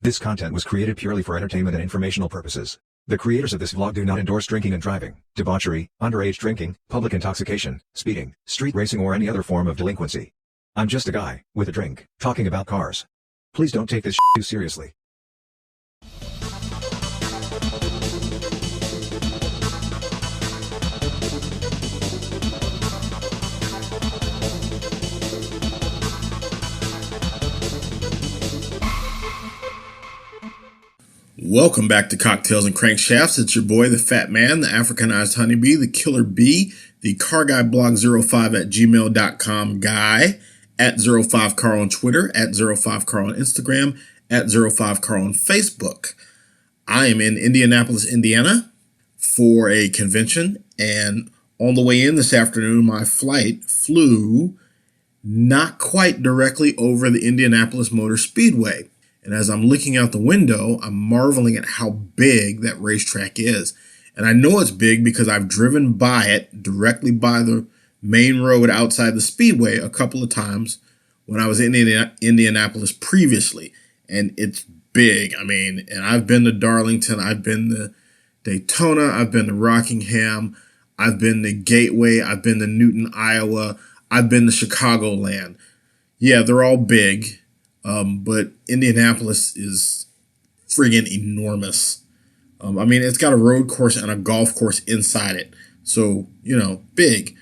This content was created purely for entertainment and informational purposes. The creators of this vlog do not endorse drinking and driving, debauchery, underage drinking, public intoxication, speeding, street racing or any other form of delinquency. I'm just a guy, with a drink, talking about cars. Please don't take this too seriously. Welcome back to Cocktails and Crankshafts. It's your boy, the Fat Man, the Africanized Honeybee, the Killer Bee, the CarGuyBlog05 at gmail.com guy, at 05Carl on Twitter, at 05Carl on Instagram, at 05Carl on Facebook. I am in Indianapolis, Indiana for a convention, and on the way in this afternoon, my flight flew not quite directly over the Indianapolis Motor Speedway. And as I'm looking out the window, I'm marveling at how big that racetrack is. And I know it's big because I've driven by it directly by the main road outside the speedway a couple of times when I was in Indianapolis previously. And it's big. I mean, and I've been to Darlington, I've been to Daytona, I've been to Rockingham, I've been to Gateway, I've been to Newton, Iowa, I've been to Chicagoland. Yeah, they're all big. But Indianapolis is friggin' enormous. I mean, it's got a road course and a golf course inside it. So, you know, big.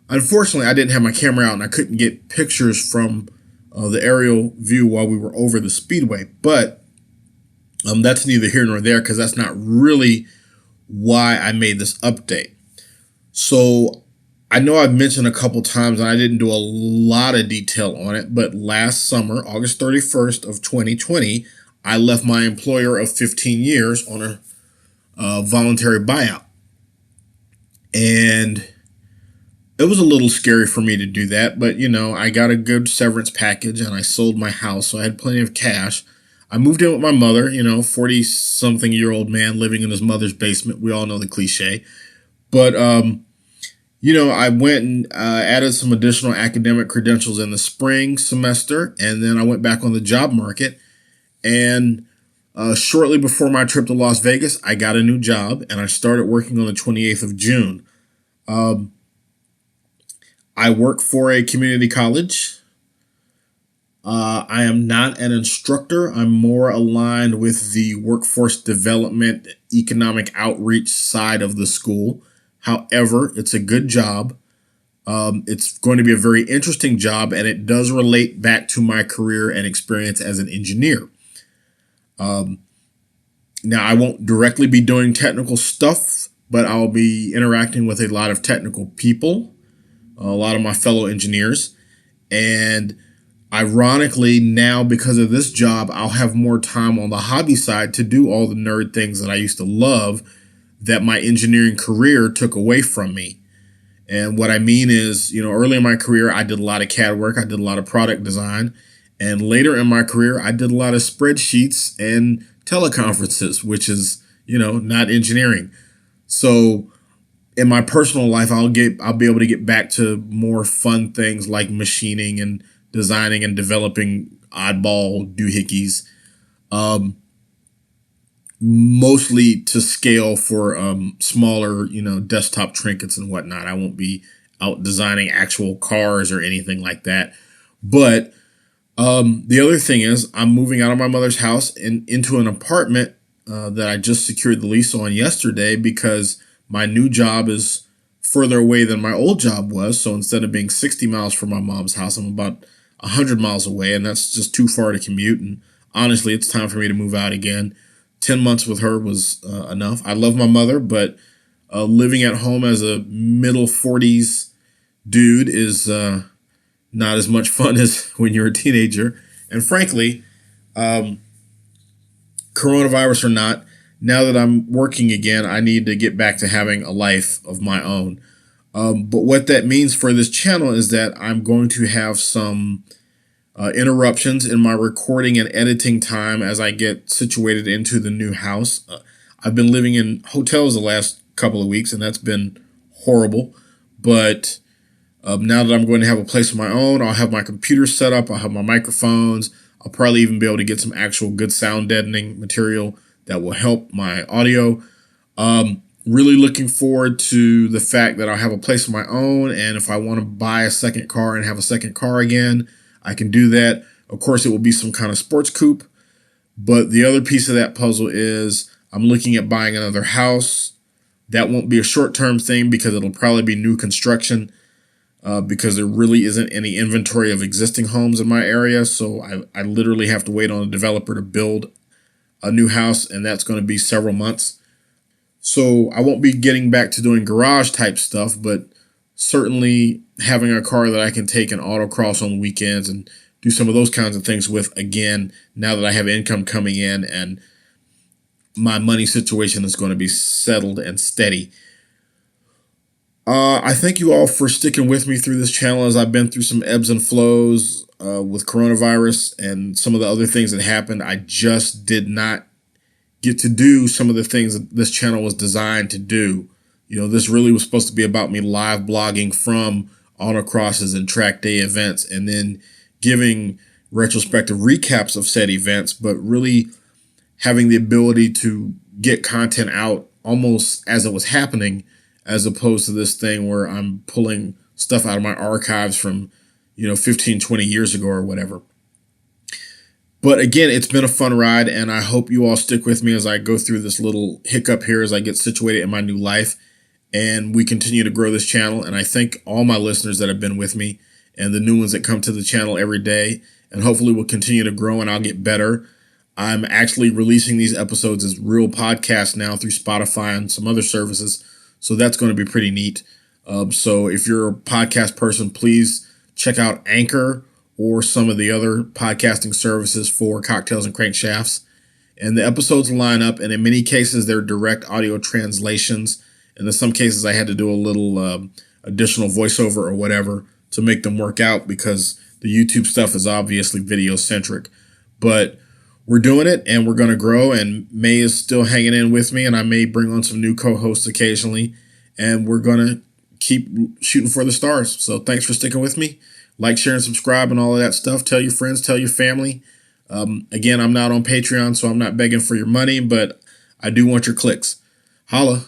Unfortunately, I didn't have my camera out and I couldn't get pictures from the aerial view while we were over the speedway. But that's neither here nor there because that's not really why I made this update. So I know I've mentioned a couple times and I didn't do a lot of detail on it, but last summer, August 31st of 2020, I left my employer of 15 years on a voluntary buyout. And it was a little scary for me to do that, but you know, I got a good severance package and I sold my house, so I had plenty of cash. I moved in with my mother, you know, 40-something-year-old man living in his mother's basement. We all know the cliche. But, you know, I went and added some additional academic credentials in the spring semester, and then I went back on the job market. And shortly before my trip to Las Vegas, I got a new job, and I started working on the 28th of June. I work for a community college. I am not an instructor. I'm more aligned with the workforce development, economic outreach side of the school. However, it's a good job. It's going to be a very interesting job, and it does relate back to my career and experience as an engineer. Now, I won't directly be doing technical stuff, but I'll be interacting with a lot of technical people, a lot of my fellow engineers. And ironically, now because of this job, I'll have more time on the hobby side to do all the nerd things that I used to love that my engineering career took away from me. And what I mean is, you know, early in my career, I did a lot of CAD work. I did a lot of product design. And later in my career, I did a lot of spreadsheets and teleconferences, which is, you know, not engineering. So in my personal life, I'll be able to get back to more fun things like machining and designing and developing oddball doohickeys. Mostly to scale for smaller, you know, desktop trinkets and whatnot. I won't be out designing actual cars or anything like that. But the other thing is I'm moving out of my mother's house and into an apartment that I just secured the lease on yesterday because my new job is further away than my old job was. So instead of being 60 miles from my mom's house, I'm about 100 miles away, and that's just too far to commute. And honestly, it's time for me to move out again. 10 months with her was enough. I love my mother, but living at home as a middle 40s dude is not as much fun as when you're a teenager. And frankly, coronavirus or not, now that I'm working again, I need to get back to having a life of my own. But what that means for this channel is that I'm going to have some interruptions in my recording and editing time as I get situated into the new house. I've been living in hotels the last couple of weeks, and that's been horrible. But now that I'm going to have a place of my own, I'll have my computer set up, I'll have my microphones, I'll probably even be able to get some actual good sound deadening material that will help my audio. Really looking forward to the fact that I'll have a place of my own, and if I want to buy a second car and have a second car again, I can do that. Of course, it will be some kind of sports coupe, but the other piece of that puzzle is I'm looking at buying another house. That won't be a short-term thing because it'll probably be new construction, because there really isn't any inventory of existing homes in my area. So I literally have to wait on a developer to build a new house, and that's going to be several months. So I won't be getting back to doing garage type stuff, but certainly having a car that I can take and autocross on weekends and do some of those kinds of things with again, now that I have income coming in and my money situation is going to be settled and steady. I thank you all for sticking with me through this channel as I've been through some ebbs and flows with coronavirus and some of the other things that happened. I just did not get to do some of the things that this channel was designed to do. You know, this really was supposed to be about me live blogging from autocrosses and track day events and then giving retrospective recaps of said events, but really having the ability to get content out almost as it was happening, as opposed to this thing where I'm pulling stuff out of my archives from, 15, 20 years ago or whatever. But again, it's been a fun ride, and I hope you all stick with me as I go through this little hiccup here as I get situated in my new life, and we continue to grow this channel. And I thank all my listeners that have been with me and the new ones that come to the channel every day, and hopefully we'll continue to grow and I'll get better. I'm actually releasing these episodes as real podcasts now through Spotify and some other services, so that's going to be pretty neat. So if you're a podcast person, please check out Anchor or some of the other podcasting services for Cocktails and Crankshafts. And the episodes line up, and in many cases, they're direct audio translations. And in some cases, I had to do a little additional voiceover or whatever to make them work out because the YouTube stuff is obviously video-centric. But we're doing it, and we're going to grow, and May is still hanging in with me, and I may bring on some new co-hosts occasionally, and we're going to keep shooting for the stars. So thanks for sticking with me. Like, share, and subscribe and all of that stuff. Tell your friends, tell your family. Again, I'm not on Patreon, so I'm not begging for your money, but I do want your clicks. Holla.